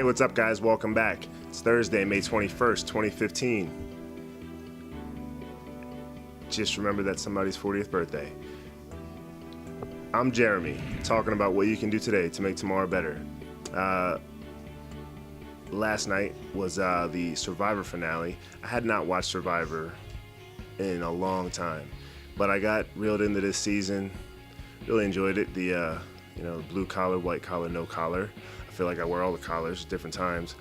Hey, what's up, guys? Welcome back. It's Thursday, May 21st, 2015. Just remember that's somebody's 40th birthday. I'm Jeremy, talking about what you can do today to make tomorrow better. Last night was the Survivor finale. I had not watched Survivor in a long time, but I got reeled into this season. Really enjoyed it. The blue collar, white collar, no collar. I feel like I wear all the collars at different times,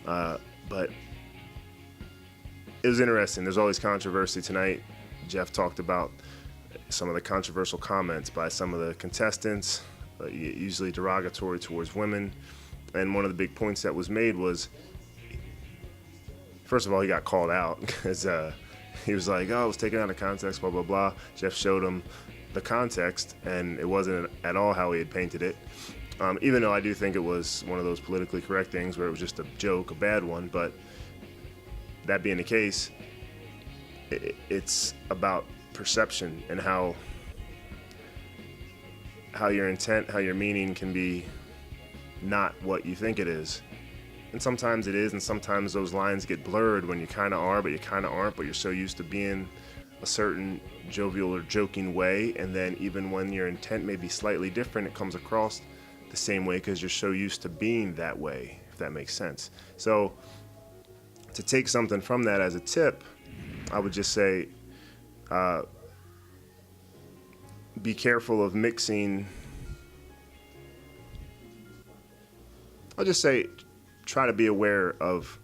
but it was interesting. There's always controversy tonight. Jeff talked about some of the controversial comments by some of the contestants, usually derogatory towards women. And one of the big points that was made was, first of all, he got called out because he was like, oh, it was taken out of context, blah, blah, blah. Jeff showed him the context, and it wasn't at all how he had painted it. Even though I do think it was one of those politically correct things where it was just a joke, a bad one. But that being the case, it's about perception and how your intent, how your meaning can be not what you think it is. And sometimes it is, and sometimes those lines get blurred when you kind of are, but you kind of aren't, but you're so used to being a certain jovial or joking way, and then even when your intent may be slightly different, it comes across the same way because you're so used to being that way, if that makes sense. So to take something from that as a tip, I would just say be careful of mixing. I'll just say try to be aware of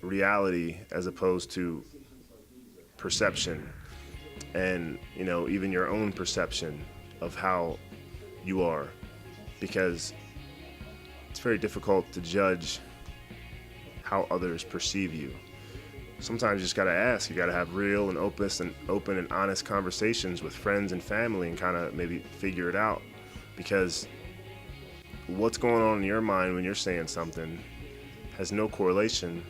reality as opposed to perception, and even your own perception of how you are, because it's very difficult to judge how others perceive you. Sometimes you just got to ask. You got to have real and open and honest conversations with friends and family and kind of maybe figure it out, because what's going on in your mind when you're saying something has no correlation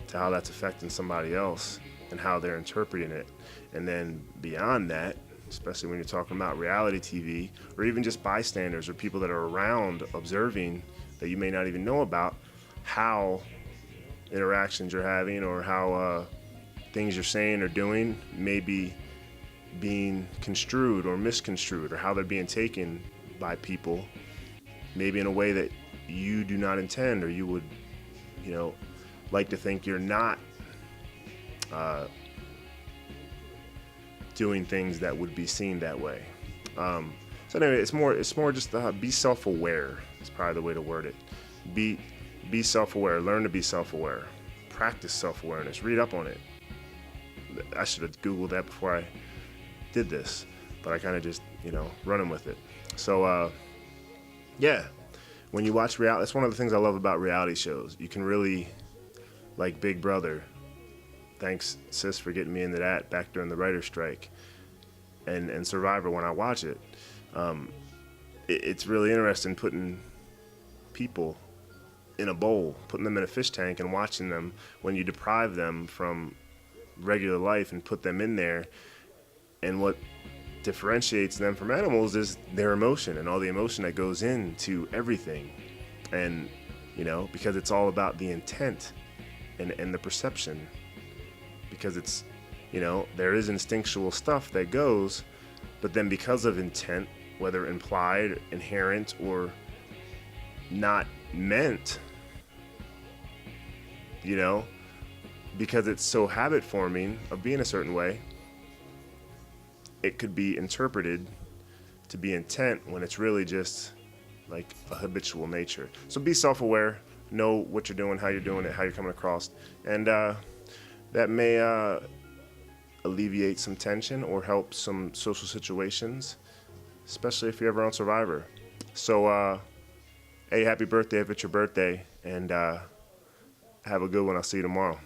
to how that's affecting somebody else and how they're interpreting it. And then beyond that, especially when you're talking about reality TV or even just bystanders or people that are around observing that you may not even know about, how interactions you're having or how things you're saying or doing may be being construed or misconstrued, or how they're being taken by people maybe in a way that you do not intend, or you would like to think you're not doing things that would be seen that way. So anyway, it's more just be self-aware. It's probably the way to word it. Be self-aware. Learn to be self-aware. Practice self-awareness. Read up on it. I should have Googled that before I did this, but I kind of just running with it. So yeah, when you watch reality, that's one of the things I love about reality shows. You can really, like Big Brother. Thanks, sis, for getting me into that back during the writer's strike. And Survivor, when I watch it, it's really interesting putting people in a bowl, putting them in a fish tank and watching them when you deprive them from regular life and put them in there. And what differentiates them from animals is their emotion and all the emotion that goes into everything. And, because it's all about the intent and the perception. Because it's, there is instinctual stuff that goes, but then because of intent, whether implied, inherent, or not meant, because it's so habit forming of being a certain way, it could be interpreted to be intent when it's really just like a habitual nature. So be self-aware, know what you're doing, how you're doing it, how you're coming across, and that may alleviate some tension or help some social situations, especially if you're ever on Survivor. So, hey, happy birthday if it's your birthday, and have a good one. I'll see you tomorrow.